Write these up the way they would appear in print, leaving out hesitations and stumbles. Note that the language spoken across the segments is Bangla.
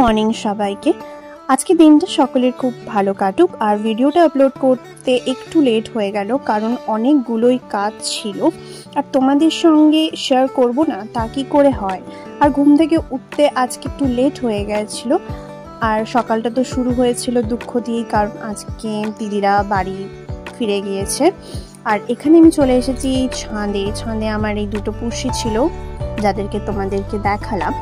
মর্নিং সবাইকে। আজকে দিনটা সকলের খুব ভালো কাটুক। আর ভিডিওটা আপলোড করতে একটু লেট হয়ে গেল, কারণ অনেকগুলোই কাজ ছিল আর তোমাদের সঙ্গে শেয়ার করব না তা কি করে হয়। আর ঘুম থেকে উঠতে আজকে একটু লেট হয়ে গেছিল। আর সকালটা তো শুরু হয়েছিল দুঃখ দিয়েই, কারণ আজকে দিদিরা বাড়ি ফিরে গিয়েছে। আর এখানে আমি চলে এসেছি ছাদে আমার এই দুটো পুষি ছিল যাদেরকে তোমাদেরকে দেখালাম।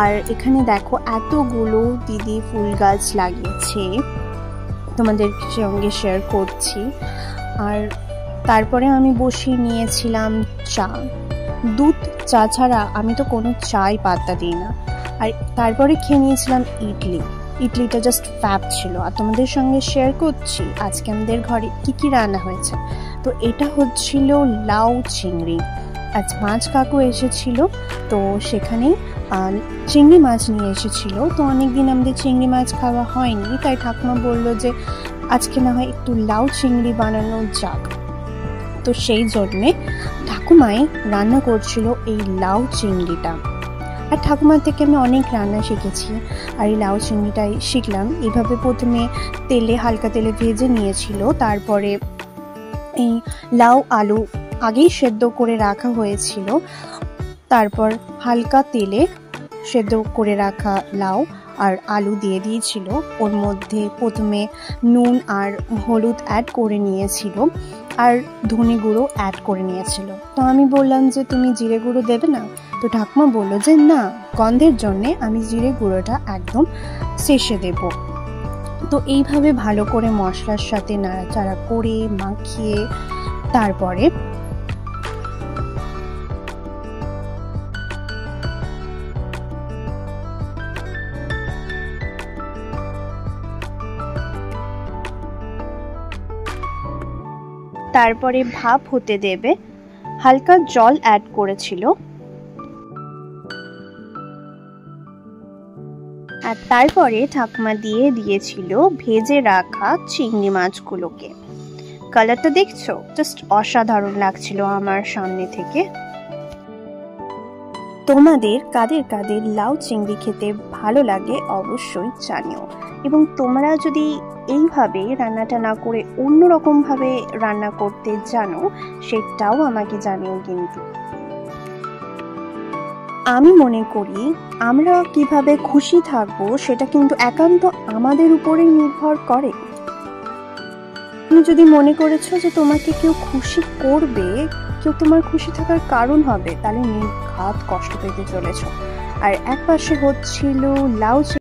আর এখানে দেখো এতগুলো দিদি ফুল গাছ লাগিয়েছে, তোমাদের সঙ্গে শেয়ার করছি। আর তারপরে আমি বসিয়ে নিয়েছিলাম চা। দুধ চা ছাড়া আমি তো কোনো চাই পাত্তা দিই না। আর তারপরে খেয়ে নিয়েছিলাম ইডলিটা জাস্ট ফ্যাব ছিল। আর তোমাদের সঙ্গে শেয়ার করছি আজকে আমাদের ঘরে কি রান্না হয়েছে। তো এটা হচ্ছিল লাউ চিংড়ি। আজ মাছ কাকু এসেছিল, তো সেখানেই চিংড়ি মাছ নিয়ে এসেছিল। তো অনেকদিন আমাদের চিংড়ি মাছ খাওয়া হয়নি, তাই ঠাকুমা বলল যে আজকে না হয় একটু লাউ চিংড়ি বানানো যাক। তো সেই জন্যে ঠাকুমাই রান্না করছিল এই লাউ চিংড়িটা। আর ঠাকুমার থেকে আমি অনেক রান্না শিখেছি, আর এই লাউ চিংড়িটাই শিখলাম। এইভাবে প্রথমে হালকা তেলে ভেজে নিয়েছিল, তারপরে এই লাউ আলু আগেই সেদ্ধ করে রাখা হয়েছিল। তারপর হালকা তেলে সেদ্ধ করে রাখা লাউ আর আলু দিয়ে দিয়েছিল। ওর মধ্যে প্রথমে নুন আর হলুদ অ্যাড করে নিয়েছিল, আর ধনে গুঁড়ো অ্যাড করে নিয়েছিল। তো আমি বললাম যে তুমি জিরে গুঁড়ো দেবে না? তো ঠাকুমা বললো যে না, গন্ধের জন্যে আমি জিরে গুঁড়োটা একদম শেষে দেব। তো এইভাবে ভালো করে মশলার সাথে নাড়াচাড়া করে মাখিয়ে তারপরে ভাপ হতে দেবে। হালকা জল অ্যাড করেছিল, আর তারপরে ঠাকুমা দিয়ে দিয়েছিল ভেজে রাখা চিংড়ি মাছগুলোকে। কালারটা দেখছো, জাস্ট অসাধারণ লাগছিল আমার সামনে থেকে। তোমাদের কাদের কাদের লাউ চিংড়ি খেতে ভালো লাগে অবশ্যই জানিও। এবং তোমরা যদি এইভাবে রান্নাটা না করে অন্যরকম ভাবে রান্না করতে জানো, সেটাও আমাকে জানিও। কিন্তু আমি মনে করি আমরা কিভাবে খুশি থাকবো সেটা কিন্তু একান্ত আমাদের উপরেই নির্ভর করে। তুমি যদি মনে করেছো যে তোমাকে কেউ খুশি করবে, কেউ তোমার খুশি থাকার কারণ হবে, তাহলে নির্ঘাত কষ্ট পেতে চলেছো। আর এক পাশে হচ্ছিল লাউ